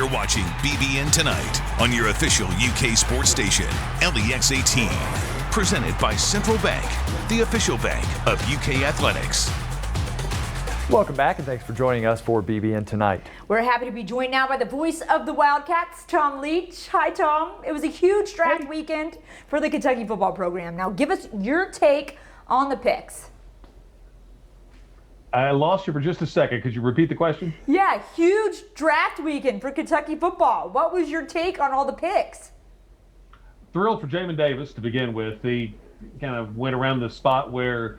You're watching BBN Tonight on your official UK sports station, LEX 18. Presented by Central Bank, the official bank of UK Athletics. Welcome back, and thanks for joining us for BBN Tonight. We're happy to be joined now by the voice of the Wildcats, Tom Leach. Hi, Tom. It was a huge draft weekend for the Kentucky football program. Now, give us your take on the picks. I lost you for just a second. Could you repeat the question? Yeah, huge draft weekend for Kentucky football. What was your take on all the picks? Thrilled for Jamin Davis to begin with. He kind of went around the spot where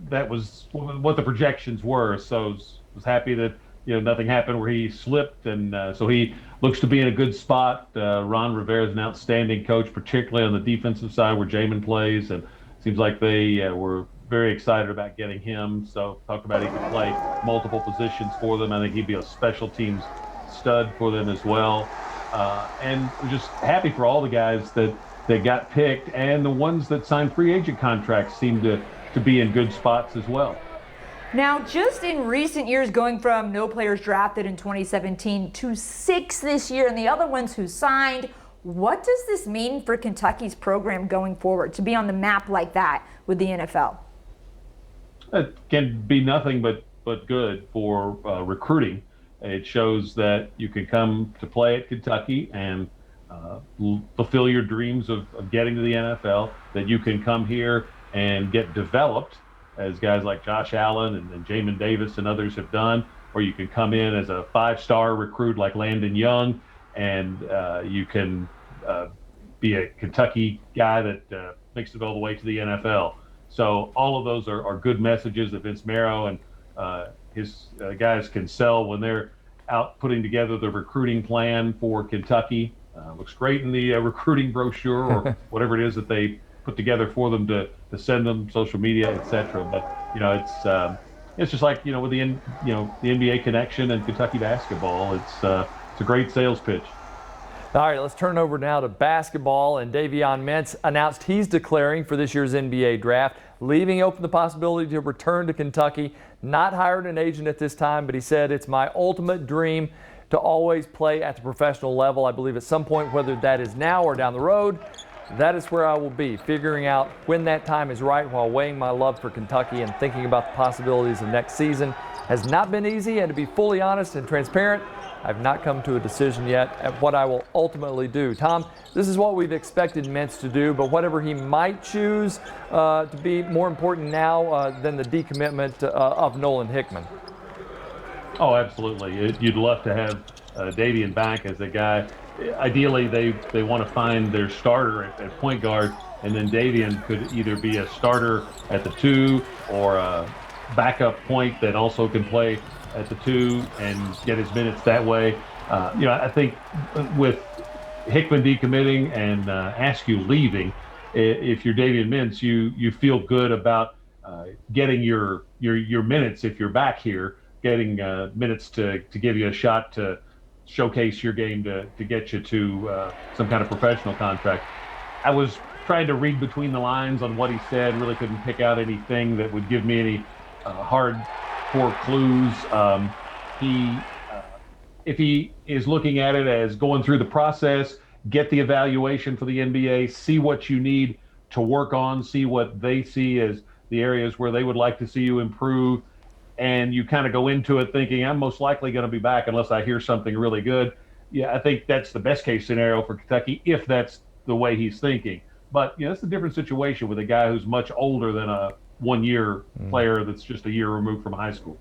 that was what the projections were. So was happy that nothing happened where he slipped, and so he looks to be in a good spot. Ron Rivera is an outstanding coach, particularly on the defensive side where Jamin plays, and seems like they were very excited about getting him. So talked about he could play multiple positions for them. I think he'd be a special teams stud for them as well. And we're just happy for all the guys that got picked, and the ones that signed free agent contracts seem to be in good spots as well. Now, just in recent years, going from no players drafted in 2017 to 6 this year, and the other ones who signed, what does this mean for Kentucky's program going forward to be on the map like that with the NFL? It can be nothing but good for recruiting. It shows that you can come to play at Kentucky and fulfill your dreams of getting to the NFL, that you can come here and get developed as guys like Josh Allen and Jamin Davis and others have done, or you can come in as a 5-star recruit like Landon Young, and you can be a Kentucky guy that makes it all the way to the NFL. So all of those are good messages that Vince Marrow and his guys can sell when they're out putting together the recruiting plan for Kentucky. Looks great in the recruiting brochure or whatever it is that they put together for them to send them, social media, etc. But it's just like with the NBA connection and Kentucky basketball. It's a great sales pitch. All right, let's turn over now to basketball, and Davion Mintz announced he's declaring for this year's NBA draft, leaving open the possibility to return to Kentucky. Not hired an agent at this time, but he said, "It's my ultimate dream to always play at the professional level. I believe at some point, whether that is now or down the road, that is where I will be, figuring out when that time is right while weighing my love for Kentucky and thinking about the possibilities of next season. Has not been easy, and to be fully honest and transparent, I've not come to a decision yet at what I will ultimately do." Tom, this is what we've expected Mintz to do, but whatever he might choose to be more important now than the decommitment of Nolan Hickman. Oh, absolutely. You'd love to have Davion back as a guy. Ideally, they want to find their starter at point guard, and then Davion could either be a starter at the 2 or a backup point that also can play at the 2 and get his minutes that way. I think with Hickman decommitting and Askew leaving, if you're Davion Mintz, you feel good about getting your minutes if you're back here, getting minutes to give you a shot to showcase your game to get you to some kind of professional contract. I was trying to read between the lines on what he said, really couldn't pick out anything that would give me any hardcore clues. If he is looking at it as going through the process, get the evaluation for the NBA, see what you need to work on, see what they see as the areas where they would like to see you improve, and you kind of go into it thinking, I'm most likely going to be back unless I hear something really good. Yeah, I think that's the best case scenario for Kentucky if that's the way he's thinking. But it's a different situation with a guy who's much older than a one-year player that's just a year removed from high school.